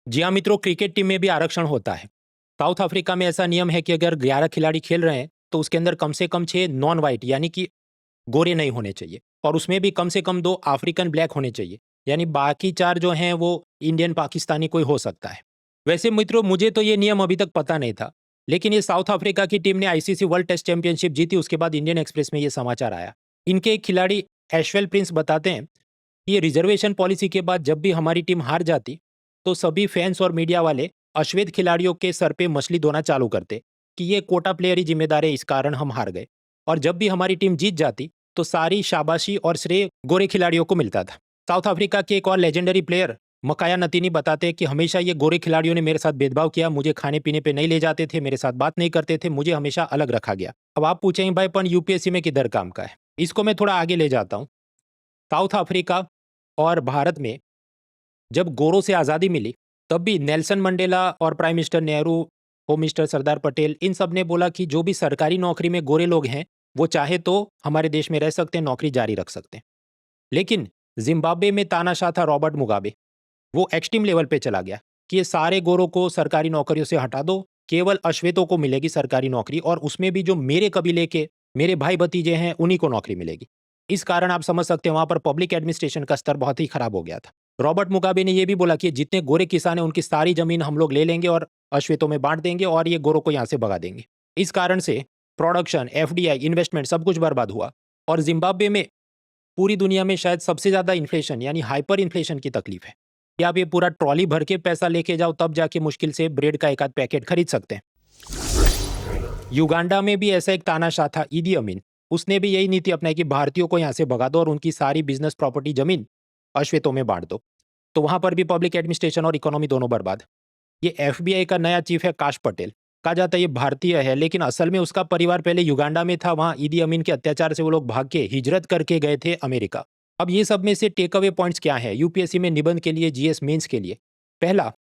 जी हाँ मित्रों, cricket team में भी आरक्षण होता है। साउथ अफ्रीका में ऐसा नियम है कि अगर 11 खिलाड़ी खेल रहे हैं, तो उसके अंदर कम से कम 6 नॉन व्हाइट यानी कि गोरे नहीं होने चाहिए और उसमें भी कम से कम 2 अफ्रीकन ब्लैक होने चाहिए। यानी बाकी 4 जो हैं वो इंडियन, पाकिस्तानी कोई हो सकता है। वैसे मित्रों, मुझे तो ये नियम अभी तक पता नहीं था, लेकिन ये साउथ अफ्रीका की टीम ने आईसीसी वर्ल्ड टेस्ट चैंपियनशिप जीती, उसके बाद इंडियन एक्सप्रेस में ये समाचार आया। इनके एक खिलाड़ी एशवेल प्रिंस बताते हैं, ये रिजर्वेशन पॉलिसी के बाद जब भी हमारी टीम हार जाती, तो सभी फैंस और मीडिया वाले अश्वेत खिलाड़ियों के सर पे मछली धोना चालू करते कि ये कोटा प्लेयर ही जिम्मेदार है, इस कारण हम हार गए। और जब भी हमारी टीम जीत जाती, तो सारी शाबाशी और श्रेय गोरे खिलाड़ियों को मिलता था। साउथ अफ्रीका के एक और लेजेंडरी प्लेयर मकाया नतीनी बताते हैं कि हमेशा ये गोरे खिलाड़ियों ने मेरे साथ भेदभाव किया, मुझे खाने पीने पे नहीं ले जाते थे, मेरे साथ बात नहीं करते थे, मुझे हमेशा अलग रखा गया। अब आप पूछेंगे भाई पण यूपीएससी में किधर काम का है? इसको मैं थोड़ा आगे ले जाता हूँ। साउथ अफ्रीका और भारत में जब गोरों से आज़ादी मिली, तब भी नेल्सन मंडेला और prime minister Nehru, home minister Sardar Patel, इन सब ने बोला कि जो भी सरकारी नौकरी में गोरे लोग हैं, वो चाहे तो हमारे देश में रह सकते हैं, नौकरी जारी रख सकते हैं। लेकिन जिम्बाब्वे में तानाशाह था रॉबर्ट मुगाबे, वो एक्सट्रीम लेवल पे चला गया कि ये सारे गोरों को सरकारी नौकरियों से हटा दो, केवल अश्वेतों को मिलेगी सरकारी नौकरी और उसमें भी जो मेरे कबीले के मेरे भाई भतीजे हैं उन्हीं को नौकरी मिलेगी। इस कारण आप समझ सकते हैं वहां पर पब्लिक एडमिनिस्ट्रेशन का स्तर बहुत ही खराब हो गया था। रॉबर्ट मुगाबे ने यह भी बोला कि जितने गोरे किसान हैं उनकी सारी जमीन हम लोग ले लेंगे और अश्वेतों में बांट देंगे और ये गोरों को यहाँ से भगा देंगे। इस कारण से प्रोडक्शन, एफडीआई, इन्वेस्टमेंट सब कुछ बर्बाद हुआ और जिम्बाब्वे में पूरी दुनिया में शायद सबसे ज्यादा इन्फ्लेशन यानी हाइपर इन्फ्लेशन की तकलीफ है कि आप ये पूरा ट्रॉली भर के पैसा लेके जाओ तब जाके मुश्किल से ब्रेड का एक आध पैकेट खरीद सकते हैं। युगांडा में भी ऐसा एक तानाशाह था, ईदी अमीन। उसने भी यही नीति अपनाई कि भारतीयों को यहाँ से भगा दो और उनकी सारी बिजनेस प्रॉपर्टी, जमीन अश्वेतों में बांट दो। तो वहां पर भी पब्लिक एडमिनिस्ट्रेशन और इकोनॉमी दोनों बर्बाद। ये एफबीआई का नया चीफ है काश पटेल। कहा जाता है ये भारतीय है, लेकिन असल में उसका परिवार पहले युगांडा में था। वहां ईदी अमीन के अत्याचार से वो लोग भाग के हिजरत करके गए थे अमेरिका। अब ये सब में से टेक अवे पॉइंट्स क्या है यूपीएससी में निबंध के लिए, जीएस मेंस के लिए? पहला,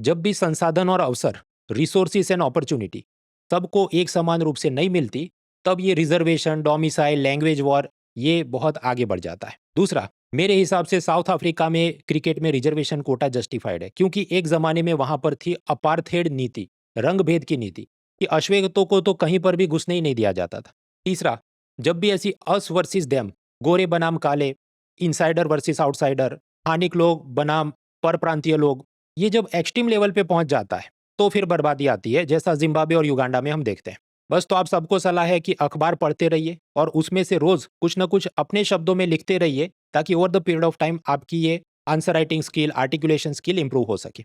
जब भी संसाधन और अवसर, रिसोर्सिस एंड अपॉर्चुनिटी सबको एक समान रूप से नहीं मिलती, तब ये रिजर्वेशन, डोमिसाइल, लैंग्वेज वॉर ये बहुत आगे बढ़ जाता है। दूसरा, मेरे हिसाब से साउथ अफ्रीका में क्रिकेट में रिजर्वेशन कोटा जस्टिफाइड है, क्योंकि एक जमाने में वहां पर थी अपार्थेड नीति, रंग भेद की नीति, कि अश्वेतों को तो कहीं पर भी घुसने ही नहीं दिया जाता था। तीसरा, जब भी ऐसी अस वर्सेस देम, गोरे बनाम काले, इनसाइडर वर्सेस आउटसाइडर, स्थानिक लोग बनाम पर प्रांतीय लोग, ये जब एक्सट्रीम लेवल पे पहुंच जाता है तो फिर बर्बादी आती है, जैसा जिम्बाब्वे और युगांडा में हम देखते हैं। बस तो आप सबको सलाह है कि अखबार पढ़ते रहिए और उसमें से रोज कुछ ना कुछ अपने शब्दों में लिखते रहिए, ताकि over the period of time आपकी ये answer writing skill, articulation skill improve हो सके।